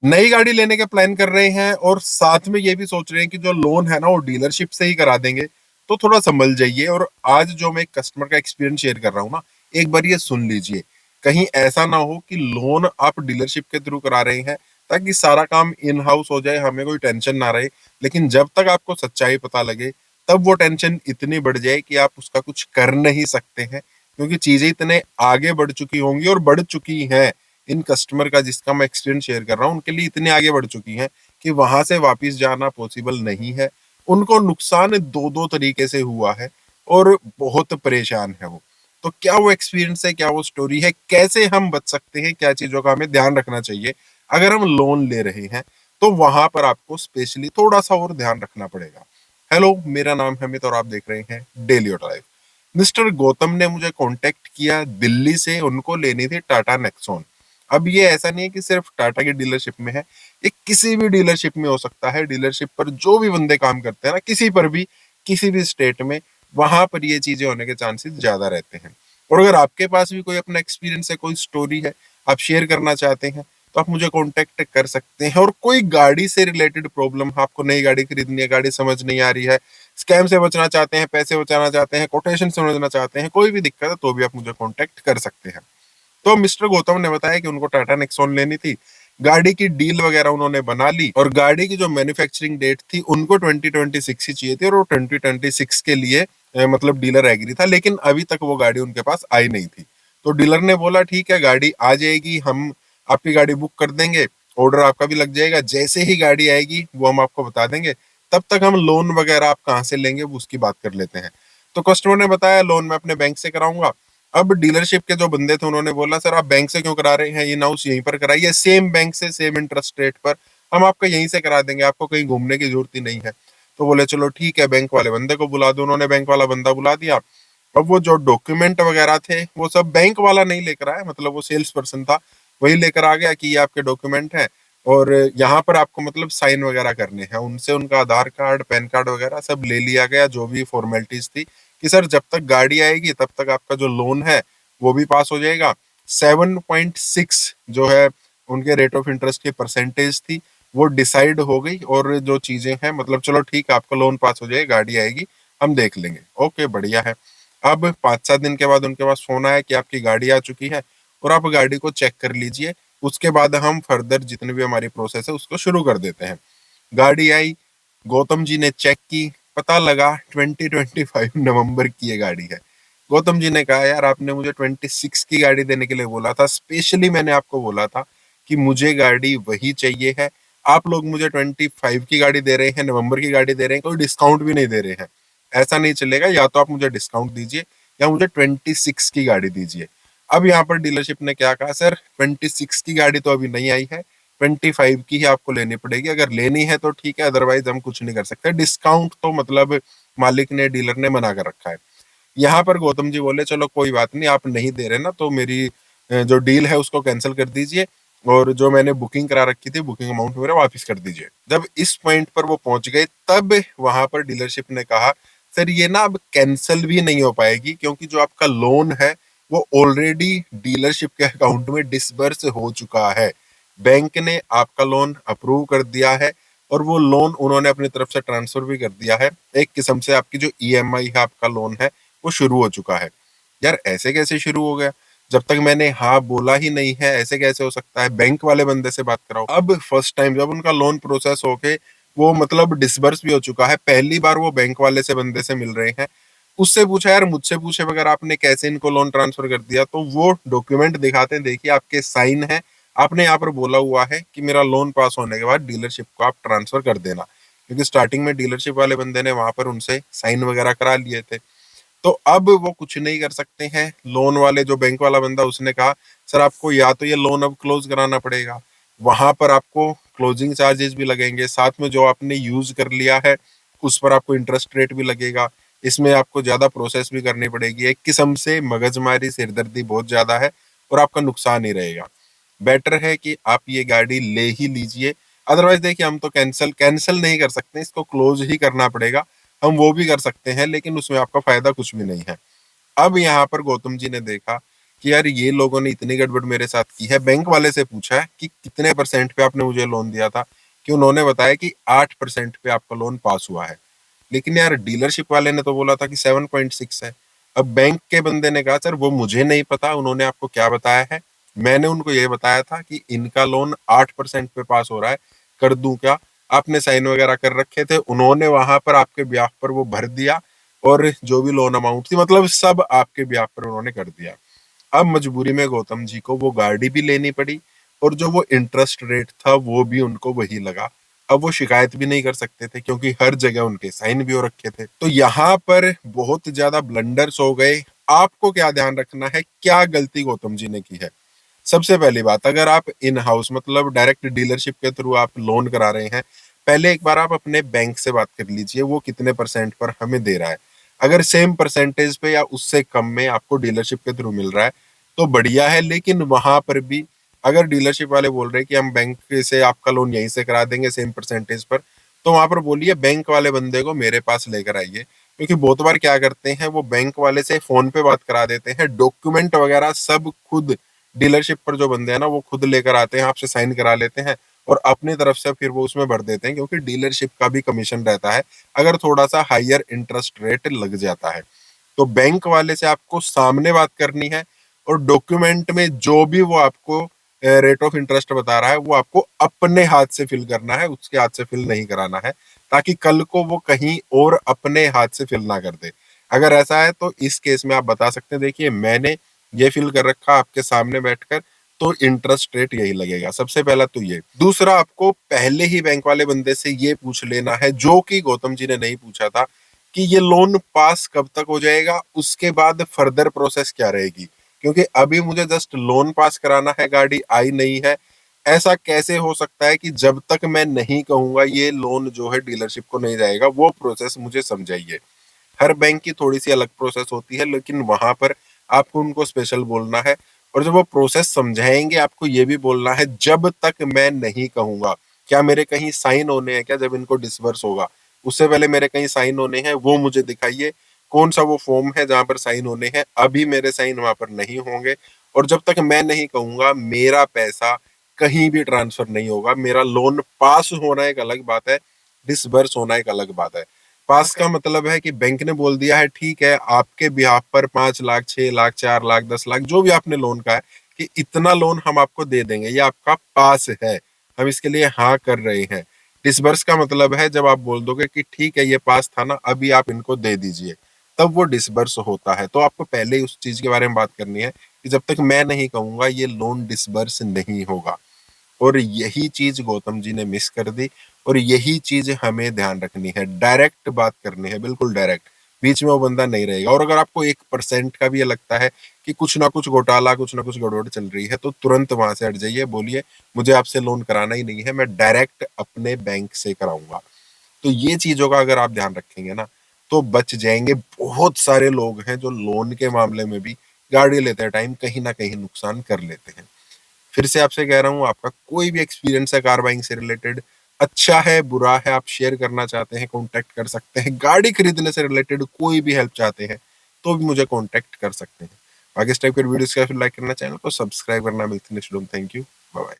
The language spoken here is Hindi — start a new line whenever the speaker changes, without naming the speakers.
नई गाड़ी लेने के प्लान कर रहे हैं और साथ में ये भी सोच रहे हैं कि जो लोन है ना वो डीलरशिप से ही करा देंगे, तो थोड़ा संभल जाइए। और आज जो मैं कस्टमर का एक्सपीरियंस शेयर कर रहा हूँ ना, एक बार ये सुन लीजिए। कहीं ऐसा ना हो कि लोन आप डीलरशिप के थ्रू करा रहे हैं ताकि सारा काम इन हाउस हो जाए, हमें कोई टेंशन ना रहे, लेकिन जब तक आपको सच्चाई पता लगे तब वो टेंशन इतनी बढ़ जाए कि आप उसका कुछ कर नहीं सकते हैं, क्योंकि चीजें इतने आगे बढ़ चुकी होंगी और बढ़ चुकी हैं। इन कस्टमर का जिसका मैं एक्सपीरियंस शेयर कर रहा हूँ, उनके लिए इतने आगे बढ़ चुकी हैं कि वहां से वापस जाना पॉसिबल नहीं है। उनको नुकसान दो दो तरीके से हुआ है और बहुत परेशान है वो। तो क्या वो एक्सपीरियंस है, क्या वो स्टोरी है, कैसे हम बच सकते हैं, क्या चीजों का हमें ध्यान रखना चाहिए अगर हम लोन ले रहे हैं, तो वहां पर आपको स्पेशली थोड़ा सा और ध्यान रखना पड़ेगा। हेलो, मेरा नाम है अमित और आप देख रहे हैं daily auto life. Mister Gautam ने मुझे कांटेक्ट किया दिल्ली से, उनको लेनी थी टाटा नेक्सॉन। अब ये ऐसा नहीं है कि सिर्फ टाटा की डीलरशिप में है, ये किसी भी डीलरशिप में हो सकता है। डीलरशिप पर जो भी बंदे काम करते हैं ना, किसी पर भी, किसी भी स्टेट में, वहां पर ये चीजें होने के चांसेस ज्यादा रहते हैं। और अगर आपके पास भी कोई अपना एक्सपीरियंस है, कोई स्टोरी है, आप शेयर करना चाहते हैं, तो आप मुझे कांटेक्ट कर सकते हैं। और कोई गाड़ी से रिलेटेड प्रॉब्लम, आपको नई गाड़ी खरीदनी है, गाड़ी समझ नहीं आ रही है, स्कैम से बचना चाहते हैं, पैसे बचाना चाहते हैं, कोटेशन समझना चाहते हैं, कोई भी दिक्कत है, तो भी आप मुझे कांटेक्ट कर सकते हैं। तो मिस्टर गौतम ने बताया कि उनको टाटा नेक्सॉन लेनी थी। गाड़ी की डील वगैरह उन्होंने बना ली और गाड़ी की जो मैन्युफैक्चरिंग डेट थी उनको 2026 ही चाहिए थी, और वो 2026 के लिए मतलब डीलर एग्री था, लेकिन अभी तक वो गाड़ी उनके पास आई नहीं थी। तो डीलर ने बोला ठीक है, गाड़ी आ जाएगी, हम आपकी गाड़ी बुक कर देंगे, ऑर्डर आपका भी लग जाएगा, जैसे ही गाड़ी आएगी वो हम आपको बता देंगे। तब तक हम लोन वगैरह आप कहाँ से लेंगे वो उसकी बात कर लेते हैं। तो कस्टमर ने बताया लोन मैं अपने बैंक से कराऊंगा। अब डीलरशिप के जो बंदे थे उन्होंने बोला सर आप बैंक से क्यों करा रहे हैं, इन हाउस यहीं पर कराइए, सेम बैंक से सेम इंटरेस्ट रेट पर हम आपका यहीं से करा देंगे, आपको कहीं घूमने की जरूरत ही नहीं है। तो बोले चलो ठीक है, बैंक वाले बंदे को बुला दो। उन्होंने बैंक वाला बंदा बुला दिया। अब वो जो डॉक्यूमेंट वगैरह थे वो सब बैंक वाला नहीं लेकर आया, मतलब वो सेल्स पर्सन था, वही लेकर आ गया कि ये आपके डॉक्यूमेंट है और यहाँ पर आपको मतलब साइन वगैरह करने हैं। उनसे उनका आधार कार्ड, पैन कार्ड वगैरह सब ले लिया गया, जो भी फॉर्मेलिटीज थी, कि सर जब तक गाड़ी आएगी तब तक आपका जो लोन है वो भी पास हो जाएगा। 7.6 जो है उनके रेट ऑफ इंटरेस्ट की परसेंटेज थी, वो डिसाइड हो गई। और जो चीजें हैं मतलब चलो ठीक है, आपका लोन पास हो जाएगा, गाड़ी आएगी, हम देख लेंगे, ओके बढ़िया है। अब 5-7 दिन के बाद उनके पास फोन आया कि आपकी गाड़ी आ चुकी है और आप गाड़ी को चेक कर लीजिए, उसके बाद हम फर्दर जितनी भी हमारी प्रोसेस है उसको शुरू कर देते हैं। गाड़ी आई, गौतम जी ने चेक की, पता लगा 2025 नवंबर की ये गाड़ी है। गौतम जी ने कहा यार आपने मुझे 26 की गाड़ी देने के लिए बोला था, स्पेशली मैंने आपको बोला था कि मुझे गाड़ी वही चाहिए है, आप लोग मुझे 25 की गाड़ी दे रहे हैं, नवंबर की गाड़ी दे रहे हैं, कोई डिस्काउंट भी नहीं दे रहे हैं। ऐसा नहीं चलेगा, या तो आप मुझे डिस्काउंट दीजिए या मुझे 26 की गाड़ी दीजिए। अब यहाँ पर डीलरशिप ने क्या कहा, सर 26 की गाड़ी तो अभी नहीं आई है, 25 की ही आपको लेनी पड़ेगी, अगर लेनी है तो ठीक है, अदरवाइज हम कुछ नहीं कर सकते। डिस्काउंट तो मतलब मालिक ने, डीलर ने मना कर रखा है। यहाँ पर गौतम जी बोले चलो कोई बात नहीं, आप नहीं दे रहे ना तो मेरी जो डील है उसको कैंसिल कर दीजिए, और जो मैंने बुकिंग करा रखी थी बुकिंग अमाउंट मेरा वापस कर दीजिए। जब इस पॉइंट पर वो पहुंच गए तब वहां पर डीलरशिप ने कहा सर ये ना अब कैंसिल भी नहीं हो पाएगी, क्योंकि जो आपका लोन है वो ऑलरेडी डीलरशिप के अकाउंट में डिसबर्स हो चुका है। बैंक ने आपका लोन अप्रूव कर दिया है और वो लोन उन्होंने अपनी तरफ से ट्रांसफर भी कर दिया है। एक किस्म से आपकी जो ईएमआई है, आपका लोन है, वो शुरू हो चुका है। यार ऐसे कैसे शुरू हो गया, जब तक मैंने हाँ बोला ही नहीं है, ऐसे कैसे हो सकता है, बैंक वाले बंदे से बात कराओ। अब फर्स्ट टाइम जब उनका लोन प्रोसेस होके वो मतलब डिसबर्स भी हो चुका है, पहली बार वो बैंक वाले से बंदे से मिल रहे हैं, उससे पूछा यार मुझसे पूछे बगैर आपने कैसे इनको लोन ट्रांसफर कर दिया, तो वो डॉक्यूमेंट दिखाते हैं, देखिए आपके साइन है, आपने यहाँ पर बोला हुआ है कि मेरा लोन पास होने के बाद डीलरशिप को आप ट्रांसफर कर देना, क्योंकि स्टार्टिंग में डीलरशिप वाले बंदे ने वहां पर उनसे साइन वगैरह करा लिए थे। तो अब वो कुछ नहीं कर सकते हैं। लोन वाले जो बैंक वाला बंदा उसने कहा सर आपको या तो ये लोन अब क्लोज कराना पड़ेगा, वहां पर आपको क्लोजिंग चार्जेस भी लगेंगे, साथ में जो आपने यूज कर लिया है उस पर आपको इंटरेस्ट रेट भी लगेगा, इसमें आपको ज्यादा प्रोसेस भी करनी पड़ेगी। एक किस्म से मगजमारी, सिरदर्दी बहुत ज्यादा है और आपका नुकसान ही रहेगा। बेटर है कि आप ये गाड़ी ले ही लीजिए। अदरवाइज देखिए हम तो कैंसिल कैंसिल नहीं कर सकते, इसको क्लोज ही करना पड़ेगा। हम वो भी कर सकते हैं लेकिन उसमें आपका फायदा कुछ भी नहीं है। अब यहाँ पर गौतम जी ने देखा कि यार ये लोगों ने इतनी गड़बड़ मेरे साथ की है। बैंक वाले से पूछा है कि कितने परसेंट पे आपने मुझे लोन दिया था, कि उन्होंने बताया कि 8% पे आपका लोन पास हुआ है। लेकिन यार डीलरशिप वाले ने तो बोला था कि 7.6 है। अब बैंक के बंदे ने कहा सर वो मुझे नहीं पता उन्होंने आपको क्या बताया है, मैंने उनको ये बताया था कि इनका लोन 8% पे पास हो रहा है, कर दूं क्या? आपने साइन वगैरह कर रखे थे, उन्होंने वहां पर आपके ब्याह पर वो भर दिया, और जो भी लोन अमाउंट थी मतलब सब आपके ब्याह पर उन्होंने कर दिया। अब मजबूरी में गौतम जी को वो गाड़ी भी लेनी पड़ी, और जो वो इंटरेस्ट रेट था वो भी उनको वही लगा। अब वो शिकायत भी नहीं कर सकते थे क्योंकि हर जगह उनके साइन भी हो रखे थे। तो यहाँ पर बहुत ज्यादा ब्लंडर्स हो गए। आपको क्या ध्यान रखना है, क्या गलती गौतम जी ने की है? सबसे पहली बात, अगर आप इन हाउस मतलब डायरेक्ट डीलरशिप के थ्रू आप लोन करा रहे हैं, पहले एक बार आप अपने बैंक से बात कर लीजिए वो कितने परसेंट पर हमें दे रहा है। अगर सेम परसेंटेज पे या उससे कम में आपको डीलरशिप के थ्रू मिल रहा है तो बढ़िया है। लेकिन वहां पर भी अगर डीलरशिप वाले बोल रहे हैं कि हम बैंक से आपका लोन यहीं से करा देंगे सेम परसेंटेज पर, तो वहां पर बोलिए बैंक वाले बंदे को मेरे पास लेकर आइए। क्योंकि बहुत बार क्या करते हैं, वो बैंक वाले से फोन पे बात करा देते हैं, डॉक्यूमेंट वगैरह सब खुद डीलरशिप पर जो बंदे हैं ना वो खुद लेकर आते हैं, आपसे साइन करा लेते हैं और अपनी तरफ से फिर वो उसमें भर देते हैं, क्योंकि डीलरशिप का भी कमीशन रहता है अगर थोड़ा सा हायर इंटरेस्ट रेट लग जाता है। तो बैंक वाले से आपको सामने बात करनी है, और डॉक्यूमेंट में जो भी वो आपको रेट ऑफ इंटरेस्ट बता रहा है वो आपको अपने हाथ से फिल करना है, उसके हाथ से फिल नहीं कराना है, ताकि कल को वो कहीं और अपने हाथ से फिल ना कर दे। अगर ऐसा है तो इस केस में आप बता सकते हैं देखिए मैंने ये फिल कर रखा आपके सामने बैठकर, तो इंटरेस्ट रेट यही लगेगा। सबसे पहला तो ये। दूसरा, आपको पहले ही बैंक वाले बंदे से ये पूछ लेना है जो कि गौतम जी ने नहीं पूछा था, कि ये लोन पास कब तक हो जाएगा, उसके बाद फर्दर प्रोसेस क्या रहेगी। क्योंकि अभी मुझे जस्ट लोन पास कराना है, गाड़ी आई नहीं है। ऐसा कैसे हो सकता है कि जब तक मैं नहीं कहूंगा ये लोन जो है डीलरशिप को नहीं जाएगा, वो प्रोसेस मुझे समझाइए। हर बैंक की थोड़ी सी अलग प्रोसेस होती है, लेकिन वहां पर आपको उनको स्पेशल बोलना है। और जब वो प्रोसेस समझाएंगे आपको ये भी बोलना है जब तक मैं नहीं कहूंगा। क्या मेरे कहीं साइन होने हैं क्या जब इनको डिसबर्स होगा? उससे पहले मेरे कहीं साइन होने हैं, वो मुझे दिखाइए। कौन सा वो फॉर्म है जहां पर साइन होने हैं? अभी मेरे साइन वहां पर नहीं होंगे। और जब तक मैं नहीं कहूंगा मेरा पैसा कहीं भी ट्रांसफर नहीं होगा। मेरा लोन पास होना एक अलग बात है, डिसबर्स होना एक अलग बात है। पास का मतलब है कि बैंक ने बोल दिया है ठीक है आपके बिहाफ पर 5 लाख, 6 लाख, 4 लाख, 10 लाख जो भी आपने लोन का है, कि इतना लोन हम आपको दे देंगे, ये आपका पास है, हम इसके लिए हाँ कर रहे हैं। डिसबर्स का मतलब है जब आप बोल दोगे कि ठीक है ये पास था ना, अभी आप इनको दे दीजिए, तब वो डिसबर्स होता है। तो आपको पहले ही उस चीज के बारे में बात करनी है कि जब तक मैं नहीं कहूंगा ये लोन डिसबर्स नहीं होगा। और यही चीज गौतम जी ने मिस कर दी, और यही चीज हमें ध्यान रखनी है। डायरेक्ट बात करनी है, बिल्कुल डायरेक्ट, बीच में वो बंदा नहीं रहेगा। और अगर आपको 1% का भी ये लगता है कि कुछ ना कुछ घोटाला, कुछ ना कुछ गड़बड़ चल रही है, तो तुरंत वहां से हट जाइए, बोलिए मुझे आपसे लोन कराना ही नहीं है, मैं डायरेक्ट अपने बैंक से कराऊंगा। तो ये चीजों का अगर आप ध्यान रखेंगे ना तो बच जाएंगे। बहुत सारे लोग हैं जो लोन के मामले में भी गाड़ी लेते टाइम कहीं ना कहीं नुकसान कर लेते हैं। फिर से आपसे कह रहा हूँ, आपका कोई भी एक्सपीरियंस है कार बाइंग से रिलेटेड, अच्छा है बुरा है, आप शेयर करना चाहते हैं कॉन्टेक्ट कर सकते हैं। गाड़ी खरीदने से रिलेटेड कोई भी हेल्प चाहते हैं तो भी मुझे कॉन्टेक्ट कर सकते हैं। बाकी इस टाइप के वीडियोस का फिर लाइक करना, चैनल को सब्सक्राइब करना। मिलती है नेक्स्ट वीडियो में। Thank you, bye bye.